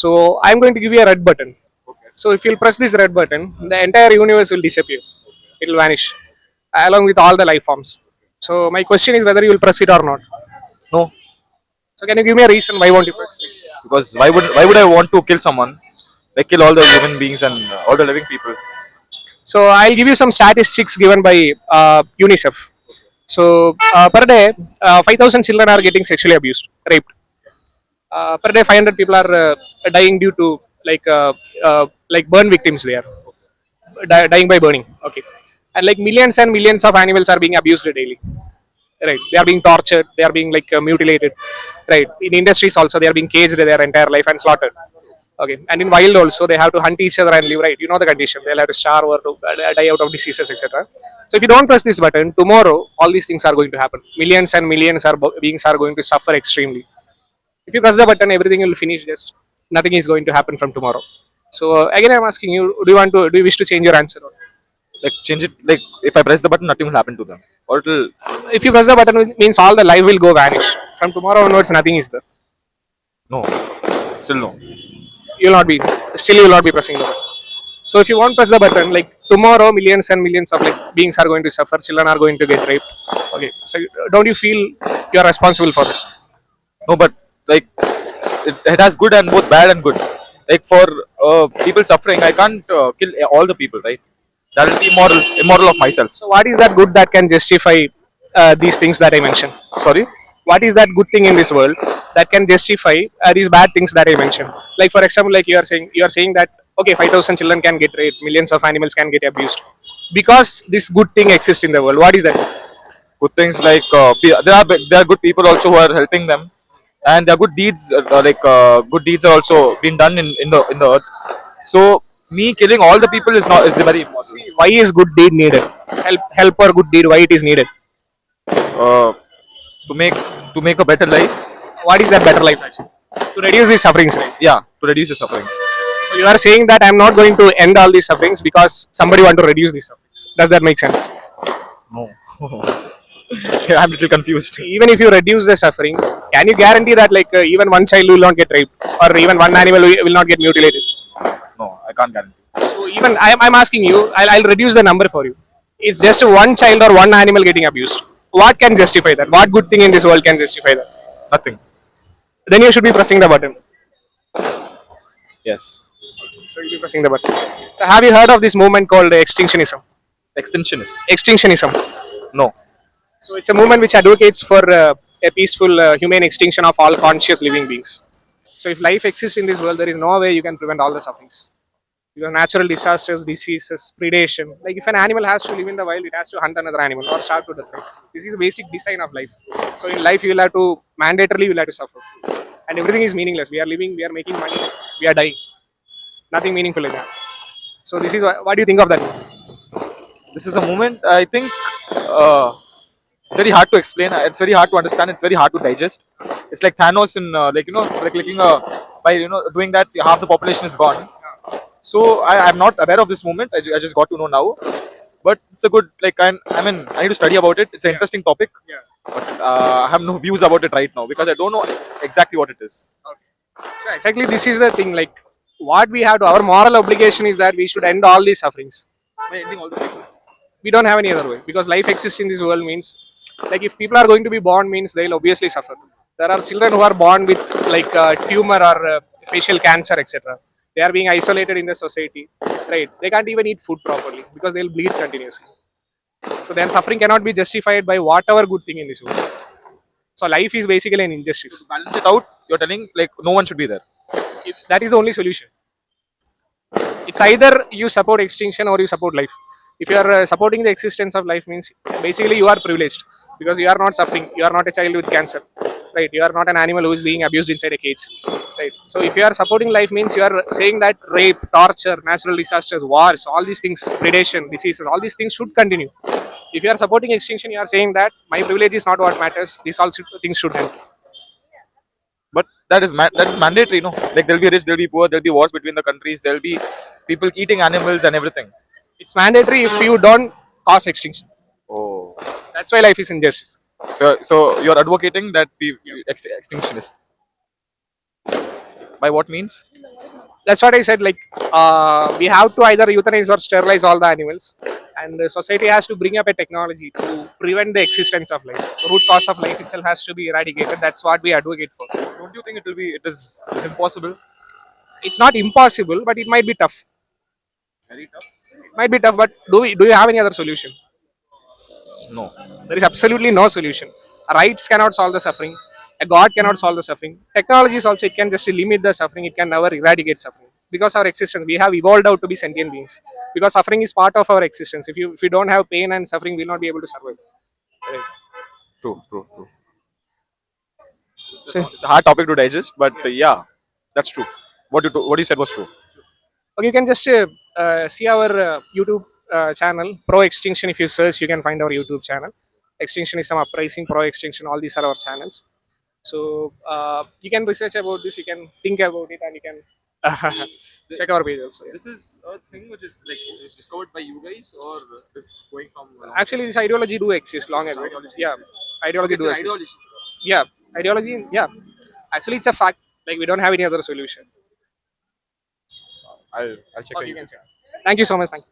So I'm going to give you a red button. So if you'll press this red button, the entire universe will disappear. It will vanish along with all the life forms. So my question is whether you will press it or not. No, So can you give me a reason why won't you press it? because why would I want to kill someone? Like kill all the living beings and all the living people. So I'll give you some statistics given by UNICEF. So per day, 5,000 children are getting sexually abused, raped. Per day, 500 people are dying due to like burn victims. They are dying by burning. Okay, and like millions and millions of animals are being abused daily. Right, they are being tortured. They are being like mutilated. Right, in industries also they are being caged their entire life and slaughtered. Okay, and in wild also they have to hunt each other and live. Right, you know the condition. They'll have to starve or to die out of diseases, etc. So if you don't press this button tomorrow, all these things are going to happen. Millions and millions are beings are going to suffer extremely. If you press the button, everything will finish. Just nothing is going to happen from tomorrow. So again, I'm asking you: do you wish to change your answer? Or Like change it. Like if I press the button, nothing will happen to them. Or it'll if you press the button, it means all the life will go vanish. From tomorrow onwards, nothing is there. no. Still no. You will not be. Still, you will not be pressing the button. So if you won't press the button, like tomorrow, millions and millions of like beings are going to suffer. Children are going to get raped. Okay. So don't you feel you are responsible for that? No, but like it has good and both bad and good. Like for people suffering, I can't kill all the people, right? That will be immoral of myself. So what is that good that can justify these things that I mentioned? Sorry. What is that good thing in this world that can justify these bad things that I mentioned? Like for example, like you are saying that okay, 5,000 children can get raped, millions of animals can get abused, because this good thing exists in the world. What is that? Good things like there are good people also who are helping them, and there are good deeds good deeds are also being done in the earth. So me killing all the people is very impossible. Why is good deed needed? Help or good deed? Why it is needed? uh, to make to make a better life. What is that better life actually? To reduce these sufferings, right? Yeah, to reduce the sufferings. So you are saying that I'm not going to end all these sufferings because somebody want to reduce these sufferings. Does that make sense? No. Yeah, I'm a little confused. Even if you reduce the suffering, can you guarantee that like even one child will not get raped or even one animal will not get mutilated? No, I can't guarantee. So even I'm asking you, I'll reduce the number for you. It's just one child or one animal getting abused. What can justify that? What good thing in this world can justify that? Nothing. Then you should be pressing the button. Yes. So you'll be pressing the button. So have you heard of this movement called extinctionism? Extensionist. Extinctionism. No. So it's a movement which advocates for a peaceful, humane extinction of all conscious living beings. So if life exists in this world, there is no way you can prevent all the sufferings. Because natural disasters, diseases, predation. Like if an animal has to live in the wild, it has to hunt another animal or starve to death. Right? This is basic design of life. So in life, you will have to mandatorily you will have to suffer, and everything is meaningless. We are living, we are making money, we are dying. Nothing meaningful in that. So this is what do you think of that? This is a moment I think it's very hard to explain. It's very hard to understand. It's very hard to digest. It's like Thanos in like clicking by doing that half the population is gone. So I'm not aware of this moment. I just got to know now. But it's a good like I mean I need to study about it. It's an interesting topic. Yeah. But I have no views about it right now because I don't know exactly what it is. Okay. So exactly this is the thing. Like what we have to our moral obligation is that we should end all these sufferings. By ending all the We don't have any other way because life exists in this world means like if people are going to be born means they'll obviously suffer. There are children who are born with like tumor or facial cancer, etc. They are being isolated in the society, right? They can't even eat food properly because they'll bleed continuously. So their suffering cannot be justified by whatever good thing in this world. So life is basically an injustice. balance it out. You're telling like no one should be there. That is the only solution. It's either you support extinction or you support life. If you are supporting the existence of life means basically you are privileged because you are not suffering. You are not a child with cancer, right? You are not an animal who is being abused inside a cage, right? So if you are supporting life means you are saying that rape, torture, natural disasters, wars, all these things, predation, diseases, all these things should continue. If you are supporting extinction, you are saying that my privilege is not what matters. These all things should end. But that is mandatory, no? Like there'll be rich, there'll be poor, there'll be wars between the countries, there'll be people eating animals and everything. It's mandatory if you don't cause extinction. Oh, That's why life is injustice. so you're advocating that extinction is by what means? that's what I said. Like, we have to either euthanize or sterilize all the animals, and the society has to bring up a technology to prevent the existence of life. Root cause of life itself has to be eradicated. That's what we advocate for. Don't you think it will be? It's impossible. It's not impossible, but it might be tough. Very tough. It might be tough, but do you have any other solution? No. There is absolutely no solution. Rights cannot solve the suffering. A God cannot solve the suffering. Technology is also, it can just limit the suffering. It can never eradicate suffering. Because our existence, we have evolved out to be sentient beings. Because suffering is part of our existence. If you don't have pain and suffering, we'll not be able to survive. Right. True. True. True. So, It's a hard topic to digest, but yeah, that's true. What you said was true. okay, you can just see our YouTube channel, Pro Extinction. If you search, you can find our YouTube channel. Extinction is some uprising, Pro Extinction. All these are our channels. So you can research about this, you can think about it, and you can check our page also. Yeah. This is a thing which is like is discovered by you guys, or this going from a long Actually, this ideology do exist long ago. ideology Yeah, exists. ideology It's do an exist. ideology. Yeah, ideology. Yeah, actually, it's a fact. Like we don't have any other solution. I'll check Or a you can YouTube say. channel. Thank you so much. Thank you.